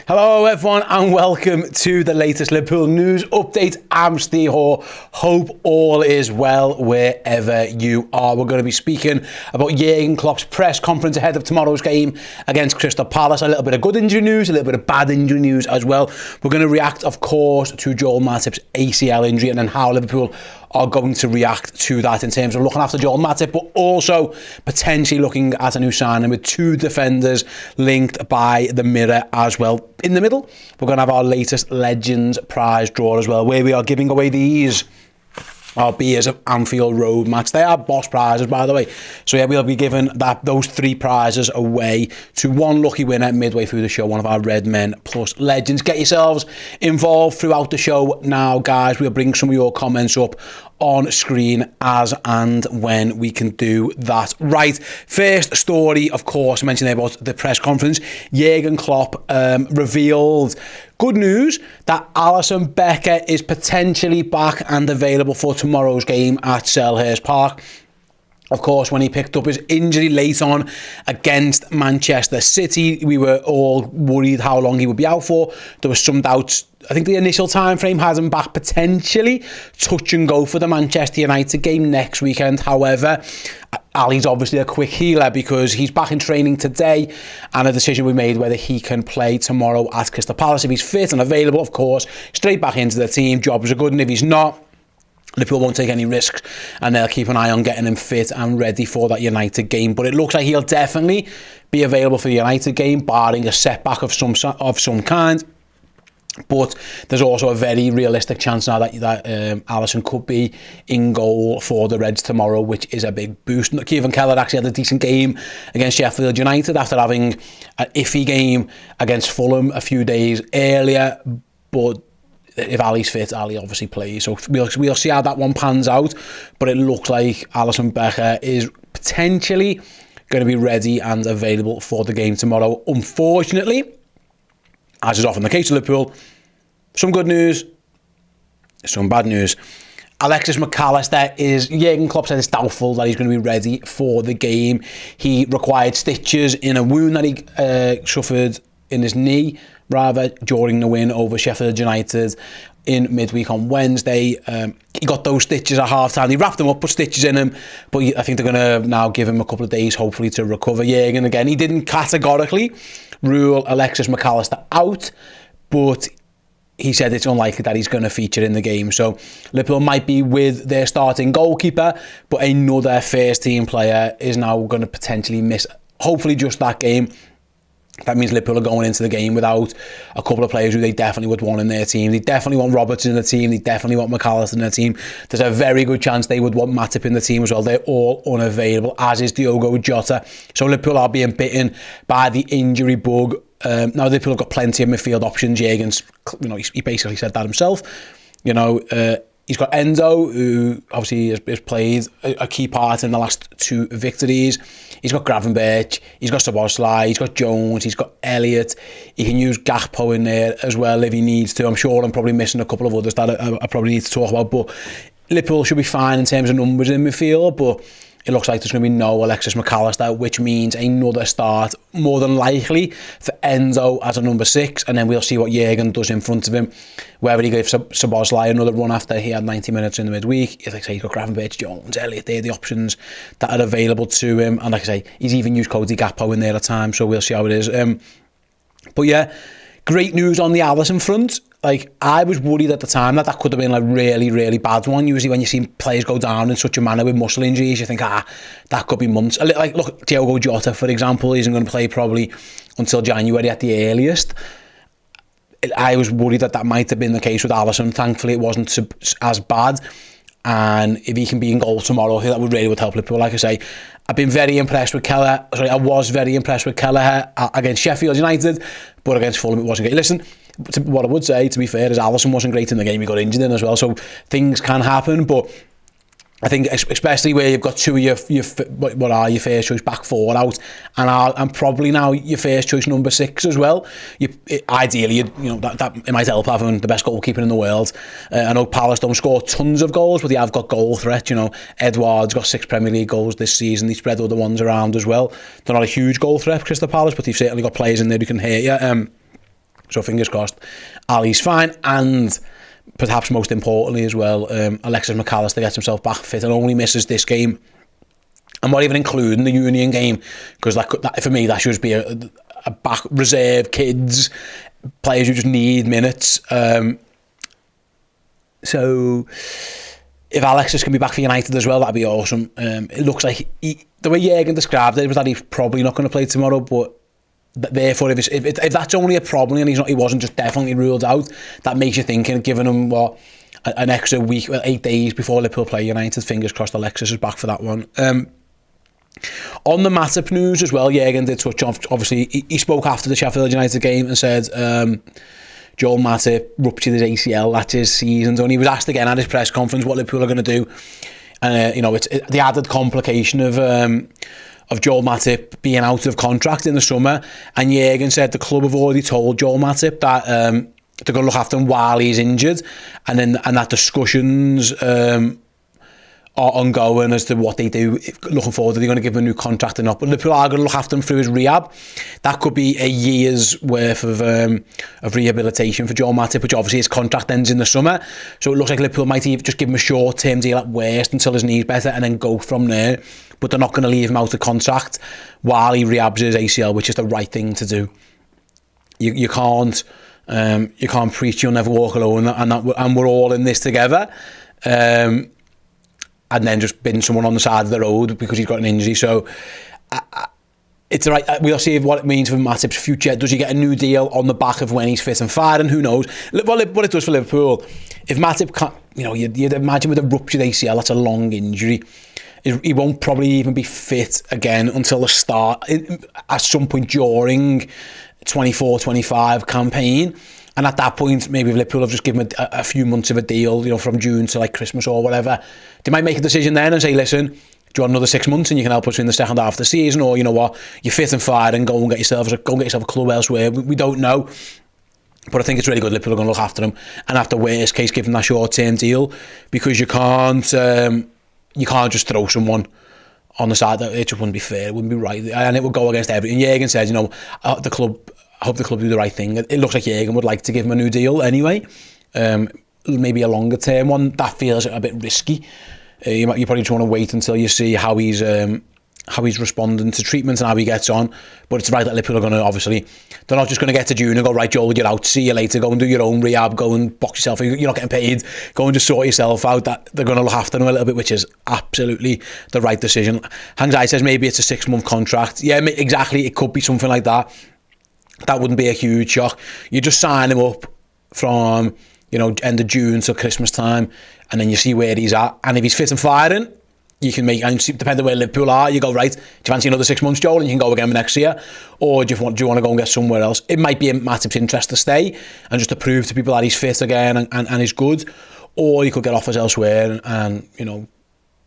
Hello everyone and welcome to the latest Liverpool news update. I'm Steve Hoare. Hope all is well wherever you are. We're going to be speaking about Jurgen Klopp's press conference ahead of tomorrow's game against Crystal Palace. A little bit of good injury news, a little bit of bad injury news as well. We're going to react, of course, to Joel Matip's ACL injury and then how Liverpool are going to react to that in terms of looking after Joel Matip, but also potentially looking at a new signing with two defenders linked by the Mirror as well. In the middle, we're going to have our latest Legends prize draw as well, where we are giving away these our beers of Anfield Road match. They are boss prizes, by the way. So yeah, we'll be giving those three prizes away to one lucky winner midway through the show, one of our Red Men Plus Legends. Get yourselves involved throughout the show now, guys. We'll bring some of your comments up on screen as and when we can do that. Right, first story, of course, I mentioned there about the press conference. Jurgen Klopp revealed good news that Alisson Becker is potentially back and available for tomorrow's game at Selhurst Park. Of course, when he picked up his injury late on against Manchester City, we were all worried how long he would be out for. There was some doubts. I think the initial time frame has him back potentially touch and go for the Manchester United game next weekend. However, Ali's obviously a quick healer because he's back in training today and a decision we made whether he can play tomorrow at Crystal Palace. If he's fit and available, of course, straight back into the team. Jobs are good, and if he's not, Liverpool won't take any risks and they'll keep an eye on getting him fit and ready for that United game. But it looks like he'll definitely be available for the United game, barring a setback of some kind. But there's also a very realistic chance now that Alisson could be in goal for the Reds tomorrow, which is a big boost. Kevin Keller actually had a decent game against Sheffield United after having an iffy game against Fulham a few days earlier. But if Ali's fit, Ali obviously plays. So we'll see how that one pans out. But it looks like Alisson Becker is potentially going to be ready and available for the game tomorrow. Unfortunately, as is often the case with Liverpool, some good news, some bad news. Alexis McAllister Jurgen Klopp said it's doubtful that he's going to be ready for the game. He required stitches in a wound that he suffered in his knee, during the win over Sheffield United in midweek on Wednesday. He got those stitches at half-time. He wrapped them up, put stitches in them, but I think they're going to now give him a couple of days, hopefully, to recover. Jurgen, again, he didn't categorically rule Alexis McAllister out, but he said it's unlikely that he's going to feature in the game. So Liverpool might be with their starting goalkeeper, but another first-team player is now going to potentially miss, hopefully, just that game. That means Liverpool are going into the game without a couple of players who they definitely would want in their team. They definitely want Robertson in the team. They definitely want McAllister in the team. There's a very good chance they would want Matip in the team as well. They're all unavailable, as is Diogo Jota. So Liverpool are being bitten by the injury bug. Now Liverpool have got plenty of midfield options. Jurgen's, he basically said that himself. He's got Endo, who obviously has played a key part in the last two victories. He's got Gravenberch, he's got Szoboszlai, he's got Jones, he's got Elliott. He can use Gakpo in there as well if he needs to. I'm sure I'm probably missing a couple of others that I probably need to talk about. But Liverpool should be fine in terms of numbers in midfield. But it looks like there's going to be no Alexis McAllister, which means another start, more than likely, for Enzo as a number 6. And then we'll see what Jurgen does in front of him. Whether he gives Szoboszlai another run after he had 90 minutes in the midweek. Like I say, he's got Gravenberch, Jones, Elliott. They're the options that are available to him. And like I say, he's even used Cody Gakpo in there at times, so we'll see how it is. But yeah, great news on the Alisson front. Like, I was worried at the time that could have been a really, really bad one. Usually when you see players go down in such a manner with muscle injuries, you think, that could be months. Like, look, Diogo Jota, for example, isn't going to play probably until January at the earliest. I was worried that might have been the case with Alisson. Thankfully, it wasn't as bad. And if he can be in goal tomorrow, I think that would help Liverpool. Like I say, I've been very impressed with Keller. I was very impressed with Keller against Sheffield United, but against Fulham, it wasn't great. Listen, what I would say, to be fair, is Alisson wasn't great in the game. He got injured in as well, so things can happen. But I think especially where you've got two of your first choice back four out, and probably now your first choice number 6 as well. Ideally, that it might help having the best goalkeeper in the world. I know Palace don't score tons of goals, but they have got goal threat. Edouard's got 6 Premier League goals this season. They spread other ones around as well. They're not a huge goal threat, Crystal Palace, but they've certainly got players in there who can hurt you. So fingers crossed, Ali's fine, and perhaps most importantly as well, Alexis McAllister gets himself back fit and only misses this game. I'm not even including the Union game, because that for me, that should be a back reserve kids, players who just need minutes. So if Alexis can be back for United as well, that'd be awesome. It looks like the way Jürgen described it was that he's probably not going to play tomorrow, but therefore if that's only a problem and he wasn't just definitely ruled out, that makes you thinking, giving him an extra week, 8 days before Liverpool play United. Fingers crossed Alexis is back for that one. On the Matip news as well, Jürgen did touch on, obviously he spoke after the Sheffield United game and said Joel Matip ruptured his ACL, that's his season. And he was asked again at his press conference what Liverpool are going to do, and it's the added complication of Joel Matip being out of contract in the summer. And Jürgen said the club have already told Joel Matip that they're going to look after him while he's injured, and that discussions are ongoing as to what they do looking forward. Are they going to give him a new contract or not? But Liverpool are going to look after him through his rehab. That could be a year's worth of rehabilitation for Joel Matip, which obviously his contract ends in the summer. So it looks like Liverpool might even just give him a short-term deal at worst until his knee's better and then go from there. But they're not going to leave him out of contract while he rehabs his ACL, which is the right thing to do. You can't preach you'll never walk alone, and we're all in this together. And then just bin someone on the side of the road because he's got an injury. So it's right. We'll see what it means for Matip's future. Does he get a new deal on the back of when he's fit and firing? Who knows? What it does for Liverpool, if Matip can't, you'd imagine with a ruptured ACL, that's a long injury. He won't probably even be fit again until the start, at some point during 24-25 campaign. And at that point, maybe if Liverpool have just given him a few months of a deal, from June to like Christmas or whatever, they might make a decision then and say, listen, do you want another 6 months and you can help us in the second half of the season? Or, you know what, you're fit and fired and go and get yourself a club elsewhere. We don't know. But I think it's really good Liverpool are going to look after him. And after worst case, give him that short-term deal, because you can't just throw someone on the side. It just wouldn't be fair. It wouldn't be right. And it would go against everything. And Jürgen said, I hope the club do the right thing. It looks like Jürgen would like to give him a new deal anyway. Maybe a longer term one. That feels a bit risky. You probably just want to wait until you see how he's responding to treatment and how he gets on. But it's right that Liverpool are going to, obviously, they're not just going to get to June and go, right, Joel, you're out, see you later, go and do your own rehab, go and box yourself, you're not getting paid, go and just sort yourself out. That they're going to look after him a little bit, which is absolutely the right decision. Hangzai says maybe it's a 6-month contract. Yeah, exactly, it could be something like that. That wouldn't be a huge shock. You just sign him up from, end of June till Christmas time, and then you see where he's at. And if he's fit and firing, you can make, and depending on where Liverpool are, you go, right, do you fancy another 6 months, Joel, and you can go again next year? Or do you want to go and get somewhere else? It might be in Matip's interest to stay and just to prove to people that he's fit again and he's good. Or you could get offers elsewhere and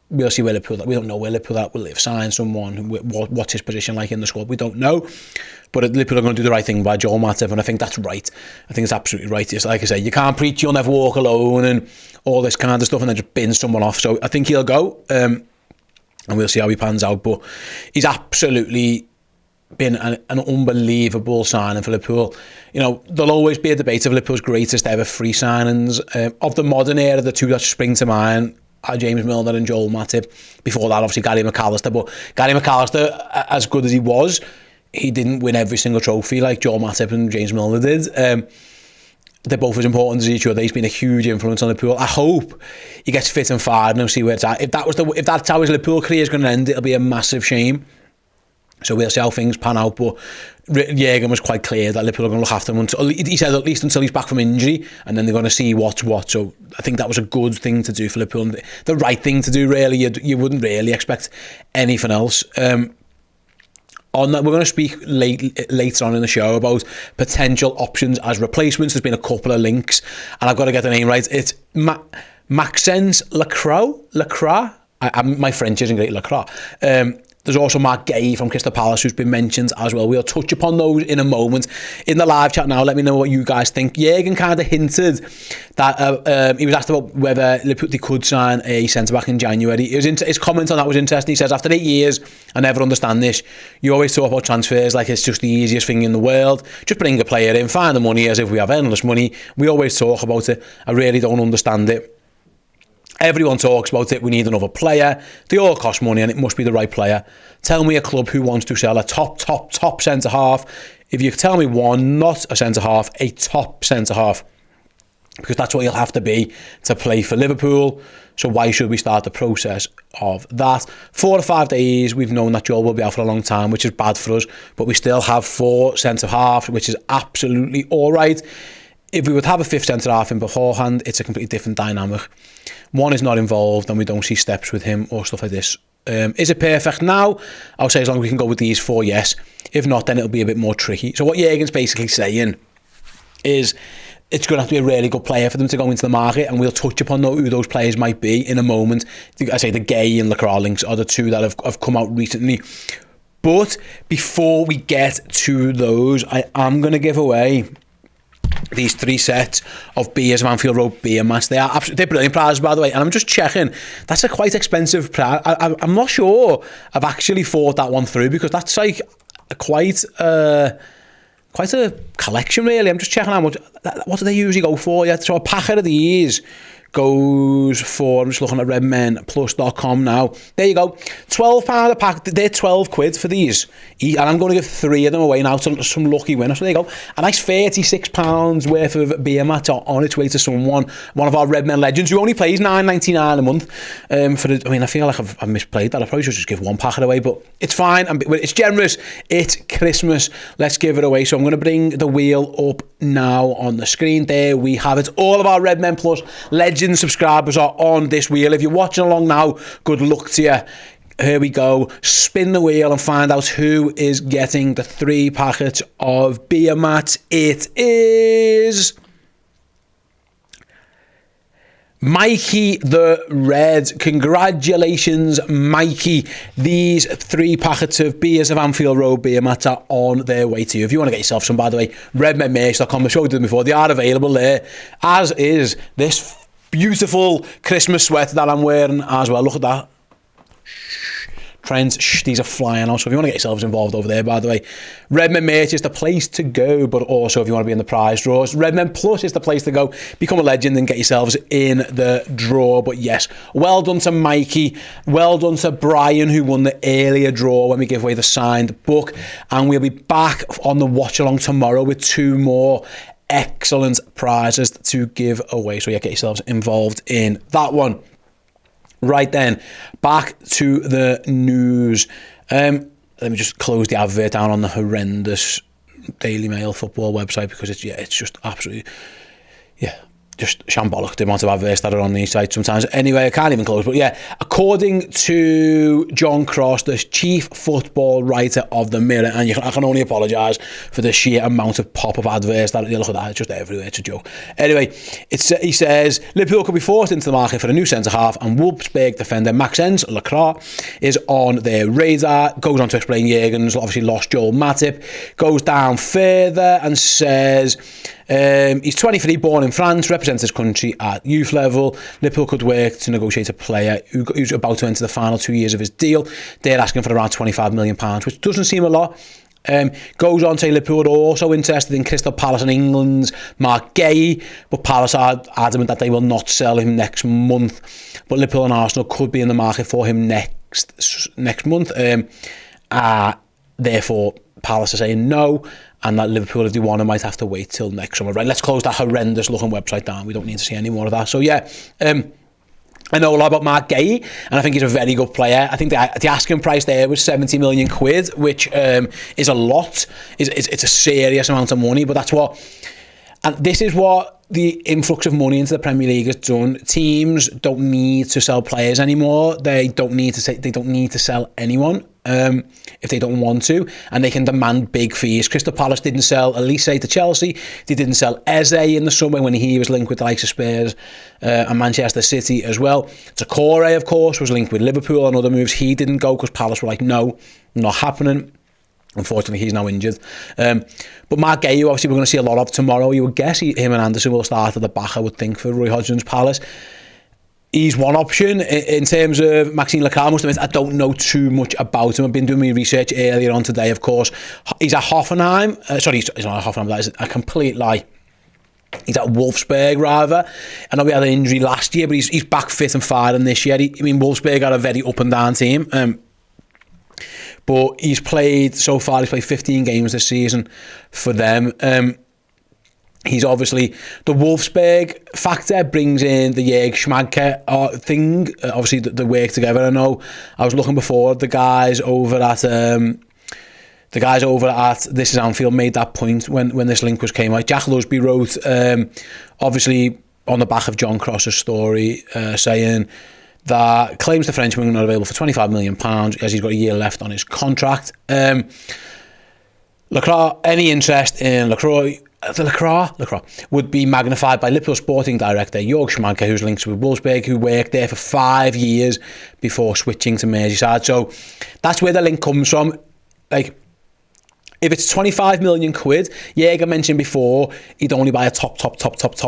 we'll see where Liverpool, we don't know where Liverpool will live, sign someone, what's his position like in the squad, we don't know. But Liverpool are going to do the right thing by Joel Matip, and I think that's right. I think it's absolutely right. It's like I say, you can't preach you'll never walk alone and all this kind of stuff and then just bin someone off. So I think he'll go, and we'll see how he pans out. But he's absolutely been an unbelievable signing for Liverpool. There'll always be a debate of Liverpool's greatest ever free signings. Of the modern era, the two that spring to mind are James Milner and Joel Matip. Before that, obviously, Gary McAllister. But Gary McAllister, as good as he was, he didn't win every single trophy like Joel Matip and James Milner did. They're both as important as each other. He's been a huge influence on Liverpool. I hope he gets fit and fired and we'll see where it's at. If that's how his Liverpool career is going to end, it'll be a massive shame. So we'll see how things pan out. But Jürgen was quite clear that Liverpool are going to look after him until, he said, at least until he's back from injury, and then they're going to see what's what. So I think that was a good thing to do for Liverpool, the right thing to do, really. You wouldn't really expect anything else. On that, we're going to speak later on in the show about potential options as replacements. There's been a couple of links, and I've got to get the name right. It's Maxence Lacroix. My French isn't great. Lacroix. There's also Mark Gay from Crystal Palace who's been mentioned as well. We'll touch upon those in a moment. In the live chat now, let me know what you guys think. Jürgen kind of hinted that he was asked about whether Liverpool could sign a centre-back in January. His comment on that was interesting. He says, after 8 years, I never understand this. You always talk about transfers like it's just the easiest thing in the world. Just bring a player in, find the money as if we have endless money. We always talk about it. I really don't understand it. Everyone talks about it. We need another player. They all cost money and it must be the right player. Tell me a club who wants to sell a top centre-half. If you tell me one, not a centre-half, a top centre-half. Because that's what you'll have to be to play for Liverpool. So why should we start the process of that? 4 to 5 days, we've known that Joel will be out for a long time, which is bad for us. But we still have 4 centre-halves, which is absolutely all right. If we would have a 5th centre-half in beforehand, it's a completely different dynamic. One is not involved and we don't see steps with him or stuff like this. Is it perfect now? I'll say as long as we can go with these 4, yes. If not, then it'll be a bit more tricky. So what Jürgen's basically saying is it's going to have to be a really good player for them to go into the market, and we'll touch upon who those players might be in a moment. I say the Gay and Lacroix links are the 2 that have come out recently. But before we get to those, I am going to give away these 3 sets of beers of Anfield Road beer mats. They're brilliant prizes, by the way, and I'm just checking, that's a quite expensive prize. I'm not sure I've actually thought that one through, because that's like quite a collection, really. I'm just checking how much, what do they usually go for? Yeah, so a packet of these goes for, I'm just looking at redmenplus.com now. There you go. £12 a pack. They're 12 quid for these. And I'm going to give 3 of them away now to some lucky winners. So there you go. A nice £36 worth of beer mats on its way to someone. One of our Redmen legends who only plays £9.99 a month. I feel like I've misplayed that. I probably should just give 1 packet away, but it's fine. It's generous. It's Christmas. Let's give it away. So I'm going to bring the wheel up now on the screen. There we have it. All of our Redmen Plus legends subscribers are on this wheel. If you're watching along now, good luck to you. Here we go. Spin the wheel and find out who is getting the 3 packets of beer mats. It is Mikey the Red. Congratulations, Mikey. These 3 packets of beers of Anfield Road beer mats are on their way to you. If you want to get yourself some, by the way, redmenmerch.com. I showed them before. They are available there, as is this beautiful Christmas sweater that I'm wearing as well. Look at that. Trends, these are flying out. So if you want to get yourselves involved over there, by the way, Redmen Merch is the place to go. But also, if you want to be in the prize draws, Redmen Plus is the place to go. Become a legend and get yourselves in the draw. But yes, well done to Mikey. Well done to Brian, who won the earlier draw when we give away the signed book. And we'll be back on the watch along tomorrow with 2 more excellent prizes to give away. So yeah, get yourselves involved in that one. Right then, back to the news. Let me just close the advert down on the horrendous Daily Mail football website, because it's just absolutely, just shambolic, the amount of adverts that are on these sites sometimes. Anyway, I can't even close, but yeah, according to John Cross, the chief football writer of the Mirror, and I can only apologise for the sheer amount of pop-up adverts that, look at that, it's just everywhere, it's a joke. Anyway, he says, Liverpool could be forced into the market for a new centre-half, and Wolfsburg defender Maxence Lacroix is on their radar. Goes on to explain Jürgen's obviously lost Joel Matip. Goes down further and says, he's 23, born in France, represents his country at youth level. Liverpool could work to negotiate a player who's about to enter the final 2 years of his deal. They're asking for around £25 million, which doesn't seem a lot. Goes on to say Liverpool are also interested in Crystal Palace and England's Mark Gay, but Palace are adamant that they will not sell him next month. But Liverpool and Arsenal could be in the market for him next month. Therefore, Palace are saying no, and that Liverpool, if they want, might have to wait till next summer. Right, let's close that horrendous looking website down. We don't need to see any more of that. So yeah, I know a lot about Mark Gay, and I think he's a very good player. I think the asking price there was 70 million quid, which is a lot. It's a serious amount of money, but that's what... And this is what the influx of money into the Premier League is done, teams don't need to sell players anymore. They don't need to sell anyone if they don't want to, and they can demand big fees. Crystal Palace didn't sell Elise to Chelsea. They didn't sell Eze in the summer when he was linked with the likes of Spurs and Manchester City as well. Takore, of course, was linked with Liverpool and other moves. He didn't go because Palace were like, no, not happening. Unfortunately, he's now injured. But Mark Guehi, obviously, we're going to see a lot of tomorrow. You would guess him and Anderson will start at the back, I would think, for Roy Hodgson's Palace. He's one option. In terms of Maxence Lacroix, I don't know too much about him. I've been doing my research earlier on today, of course. He's at Hoffenheim. He's not at Hoffenheim, that is a complete lie. He's at Wolfsburg, rather. I know he had an injury last year, but he's back fit and firing this year. Wolfsburg are a very up-and-down team. But he's played 15 games this season for them. He's obviously, the Wolfsburg factor brings in the Jörg Schmadtke thing. Obviously, they work together. I know I was looking before, the guys over at This Is Anfield made that point when this link came out. Jack Lusby wrote, obviously, on the back of John Cross's story, saying that claims the Frenchman are not available for £25 million as he's got a year left on his contract. Lacroix, any interest in Lacroix would be magnified by Liverpool sporting director Jörg Schmadtke, who's linked with Wolfsburg, who worked there for 5 years before switching to Merseyside. So that's where the link comes from. Like, if it's 25 million quid, Jäger mentioned before, he'd only buy a top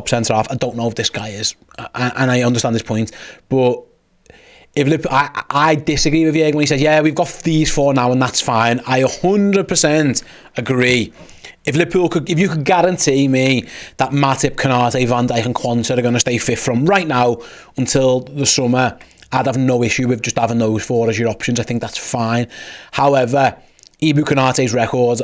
centre half. I don't know if this guy is, and I understand this point, but if Liverpool, I disagree with Jäger when he says, yeah, we've got these four now and that's fine. I 100% agree. If you could guarantee me that Matip, Konate, Van Dijk and Quansah are going to stay fit from right now until the summer, I'd have no issue with just having those four as your options. I think that's fine. However, Ibu Konate's record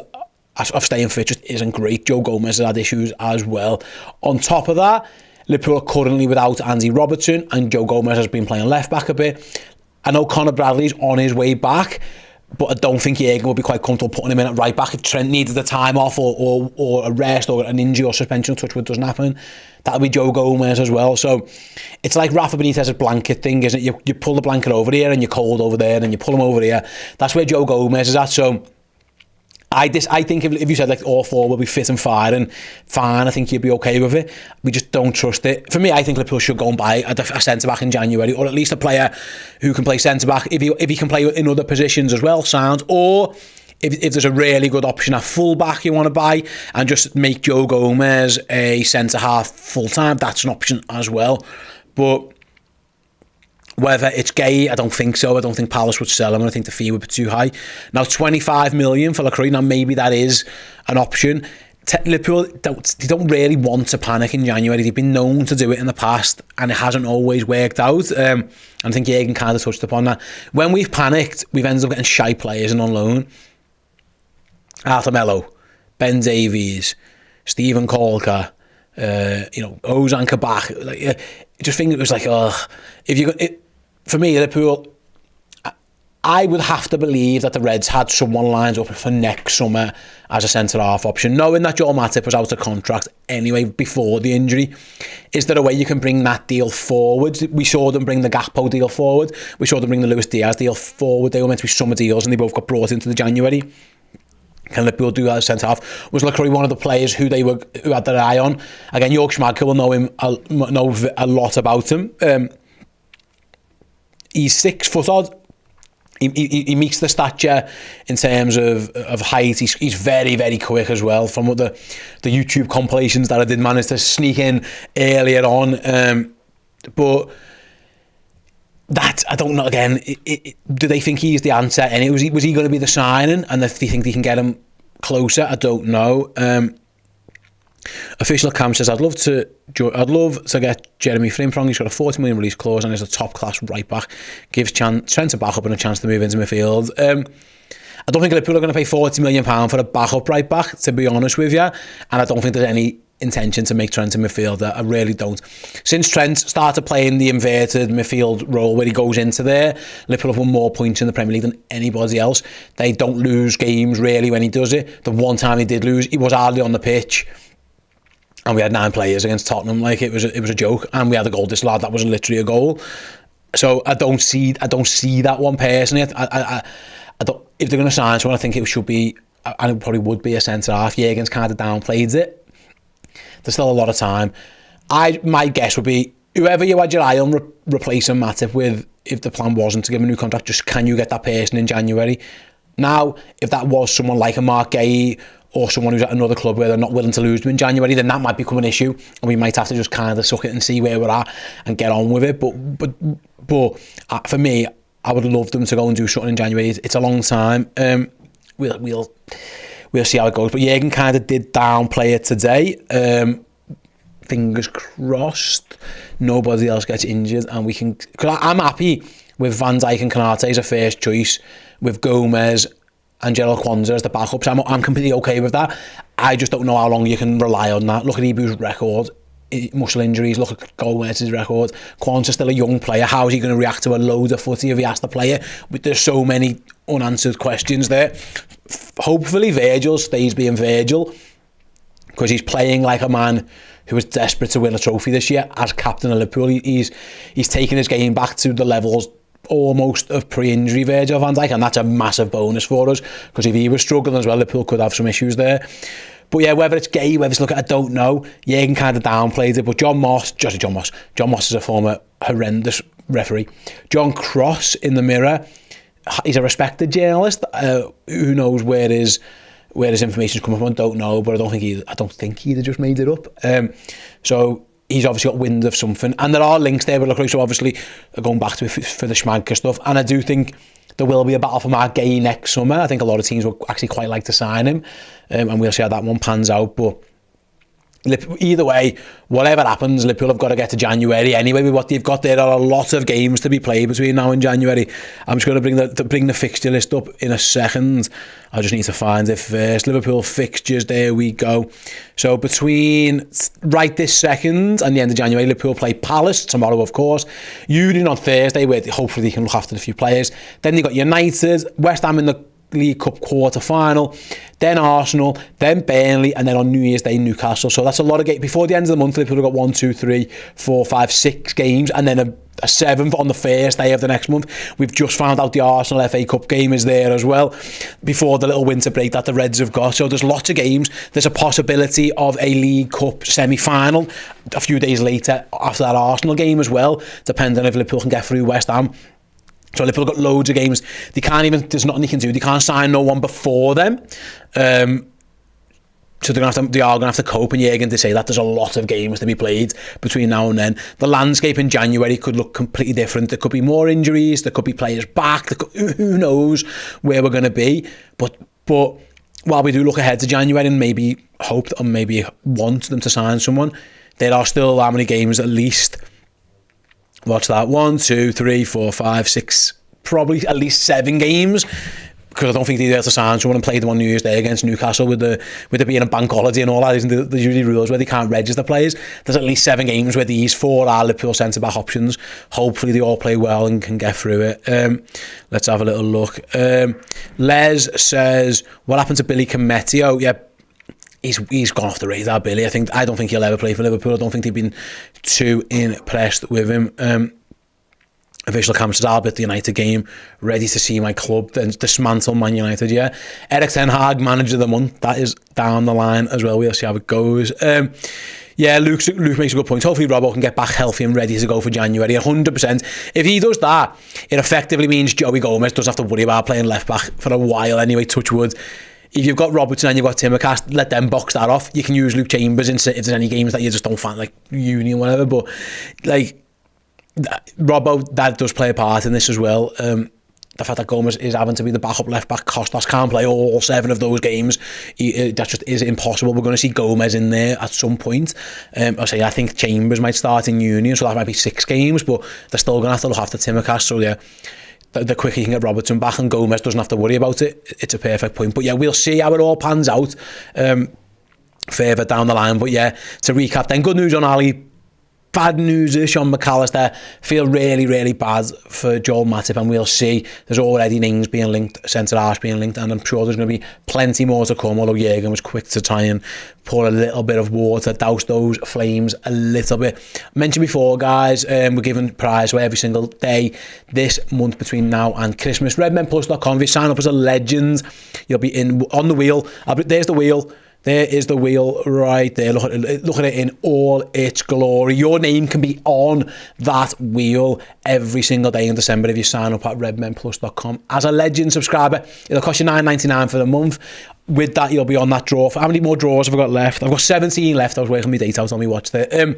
of staying fit just isn't great. Joe Gomez has had issues as well. On top of that, Liverpool are currently without Andy Robertson, and Joe Gomez has been playing left back a bit. I know Conor Bradley's on his way back, but I don't think Jürgen would be quite comfortable putting him in at right back. If Trent needed the time off or a rest or an injury or suspension, touch wood doesn't happen, that'll be Joe Gomez as well. So it's like Rafa Benitez's blanket thing, isn't it? You pull the blanket over here and you're cold over there, and you pull him over here. That's where Joe Gomez is at. So I think if you said like all four will be fit and firing, fine, I think you'd be okay with it. We just don't trust it. For me, I think Liverpool should go and buy a centre-back in January, or at least a player who can play centre-back. If he can play in other positions as well, sound. Or if there's a really good option at full-back you want to buy and just make Joe Gomez a centre-half full-time, that's an option as well. But whether it's Guehi, I don't think so. I don't think Palace would sell him, and I think the fee would be too high. Now, 25 million for Lacroix, now maybe that is an option. Liverpool don't really want to panic in January. They've been known to do it in the past, and it hasn't always worked out. And I think Jürgen kind of touched upon that. When we've panicked, we've ended up getting shy players in on loan. Arthur Melo, Ben Davies, Stephen Colker, Ozan Kabak. Just think it was like, for me, Liverpool, I would have to believe that the Reds had someone lined up for next summer as a centre-half option, knowing that Joel Matip was out of contract anyway before the injury. Is there a way you can bring that deal forward? We saw them bring the Gakpo deal forward. We saw them bring the Luis Diaz deal forward. They were meant to be summer deals, and they both got brought into the January. Can Liverpool do that as centre-half? Was Lacroix one of the players who had their eye on? Again, Jörg Schmadtke will know a lot about him. He's 6 foot odd. He meets the stature in terms of height. He's very, very quick as well. From what the YouTube compilations that I did manage to sneak in earlier on, but that I don't know. Again, do they think he's the answer? And was he going to be the signing? And if they think they can get him closer, I don't know. Official Cam says, I'd love to get Jeremy Frimpong. He's got a 40 million release clause and is a top class right back. Gives Trent a backup and a chance to move into midfield. I don't think Liverpool are going to pay £40 million for a backup right back, to be honest with you. And I don't think there's any intention to make Trent a midfielder. I really don't. Since Trent started playing the inverted midfield role where he goes into there, Liverpool have won more points in the Premier League than anybody else. They don't lose games really when he does it. The one time he did lose, he was hardly on the pitch. and we had 9 players against Tottenham. Like, it was a joke, and we had a goal disallowed that was literally a goal. So I don't see that one personally. I don't, if they're going to sign someone, I think it should be, and it probably would be, a centre half. Jürgen's kind of downplayed it. There's still a lot of time. My guess would be, whoever you had your eye on replacing Matip with, if the plan wasn't to give him a new contract, just can you get that person in January? Now, if that was someone like a Mark Gay or someone who's at another club where they're not willing to lose them in January, then that might become an issue, and we might have to just kind of suck it and see where we're at and get on with it. But for me, I would love them to go and do something in January. It's a long time. We'll see how it goes. But Jürgen kind of did downplay it today. Fingers crossed nobody else gets injured, and we can, because I'm happy with Van Dijk and Konate as a first choice, with Gomez and Gerald Kwanzaa as the backups. I'm completely okay with that. I just don't know how long you can rely on that. Look at Ibu's record, muscle injuries. Look at Gomez's record. Kwanzaa's still a young player. How is he going to react to a load of footy if he has to play it? But there's so many unanswered questions there. Hopefully Virgil stays being Virgil, because he's playing like a man who was desperate to win a trophy this year as captain of Liverpool. He's taken his game back to the levels almost of pre-injury Virgil van Dijk, and that's a massive bonus for us, because if he was struggling as well, Liverpool could have some issues there. But yeah, whether it's Gay, whether it's I don't know. Jürgen kind of downplayed it, but John Moss is a former horrendous referee. John Cross in the Mirror, he's a respected journalist. Who knows where his information's coming from? I don't know, but I don't think he just made it up. So he's obviously got wind of something, and there are links there with Lacroix. So obviously, going back to it for the Schmadker stuff, and I do think there will be a battle for Mark Gay next summer. I think a lot of teams will actually quite like to sign him, and we'll see how that one pans out. But either way, whatever happens, Liverpool have got to get to January anyway with what they've got. There are a lot of games to be played between now and January. I'm just going to bring the fixture list up in a second. I just need to find it first. Liverpool fixtures, there we go. So between right this second and the end of January, Liverpool play Palace tomorrow, of course. Union on Thursday, where hopefully they can look after a few players. Then they got United, West Ham in the League Cup quarter final, then Arsenal, then Burnley, and then on New Year's Day Newcastle. So that's a lot of games before the end of the month. Liverpool have got 1, 2, 3, 4, 5, 6 games, and then a 7th on the first day of the next month. We've just found out the Arsenal FA Cup game is there as well, before the little winter break that the Reds have got. So there's lots of games. There's a possibility of a League Cup semi-final a few days later after that Arsenal game as well, depending if Liverpool can get through West Ham. So Liverpool got loads of games. There's nothing they can do. They can't sign no one before them. So they are going to have to cope, and Jürgen to say that there's a lot of games to be played between now and then. The landscape in January could look completely different. There could be more injuries. There could be players back. Who knows where we're going to be? But while we do look ahead to January and maybe hope or maybe want them to sign someone, there are still how many games at least? What's that? 1, 2, 3, 4, 5, 6, probably at least 7 games, because I don't think they're able to sign someone and play them on New Year's Day against Newcastle with it being a bank holiday and all that. Isn't there's usually rules where they can't register players. There's at least 7 games where these 4 are Liverpool centre-back options. Hopefully they all play well and can get through it. Let's have a little look. Les says, what happened to Billy Cometio? Yeah, he's gone off the radar, Billy. I don't think he'll ever play for Liverpool. I don't think they've been too impressed with him. Official camp says, I'll be at the United game, ready to see my club then dismantle Man United. Yeah, Erik ten Hag, manager of the month, that is down the line as well. We'll see how it goes. Yeah, Luke makes a good point. Hopefully Robbo can get back healthy and ready to go for January 100%. If he does that, it effectively means Joey Gomez doesn't have to worry about playing left back for a while anyway, touch wood. If you've got Robertson and you've got Timmercast, let them box that off. You can use Luke Chambers if there's any games that you just don't find, like Uni or whatever. But like Robbo, that does play a part in this as well. The fact that Gomez is having to be the backup left back, Kostas can't play all 7 of those games. That just is impossible. We're going to see Gomez in there at some point. I think Chambers might start in Union, so that might be 6 games, but they're still going to have to look after Timmercast. So yeah, the quicker you can get Robertson back and Gomez doesn't have to worry about it, it's a perfect point. But yeah, we'll see how it all pans out further down the line. But yeah, to recap then, good news on Ali bad news is Sean McAllister. Feel really, really bad for Joel Matip, and we'll see. There's already names being linked, centre-half being linked, and I'm sure there's going to be plenty more to come, although Jürgen was quick to try and pour a little bit of water, douse those flames a little bit. I mentioned before, guys, we're giving prize away every single day this month between now and Christmas. redmenplus.com. If you sign up as a legend, you'll be on the wheel. There's the wheel. There is the wheel right there. Look at it in all its glory. Your name can be on that wheel every single day in December if you sign up at redmenplus.com. As a legend subscriber, it'll cost you $9.99 for the month. With that, you'll be on that draw. How many more draws have I got left? I've got 17 left. I was working my date out on me watch there.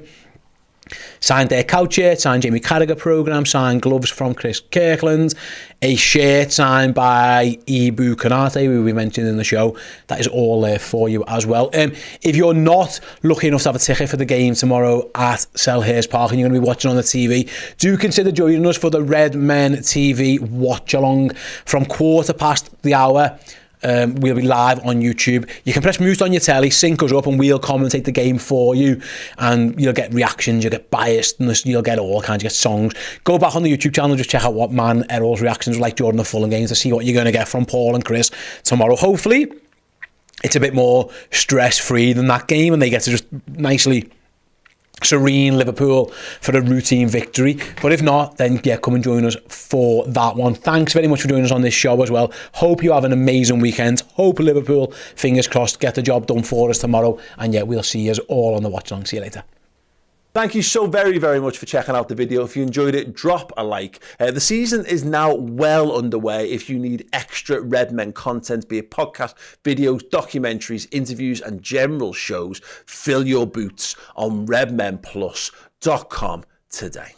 Signed their couch shirt, signed Jamie Carragher programme, signed gloves from Chris Kirkland, a shirt signed by Ibu Konate, who we mentioned in the show. That is all there for you as well. If you're not lucky enough to have a ticket for the game tomorrow at Selhurst Park and you're going to be watching on the TV, do consider joining us for the Red Men TV watch along from 1:15. We'll be live on YouTube. You can press mute on your telly, sync us up, and we'll commentate the game for you. And you'll get reactions, you'll get biasness, you'll get all kinds, you get songs. Go back on the YouTube channel, just check out what Man Errol's reactions were like during the Fulham games to see what you're going to get from Paul and Chris tomorrow. Hopefully, it's a bit more stress-free than that game, and they get to just nicely serene Liverpool for a routine victory. But if not, then yeah, come and join us for that one. Thanks very much for joining us on this show as well. Hope you have an amazing weekend. Hope Liverpool, fingers crossed, get the job done for us tomorrow. And yeah, we'll see you all on the watch along. See you later. Thank you so very, very much for checking out the video. If you enjoyed it, drop a like. The season is now well underway. If you need extra Red Men content, be it podcast, videos, documentaries, interviews, and general shows, fill your boots on redmenplus.com today.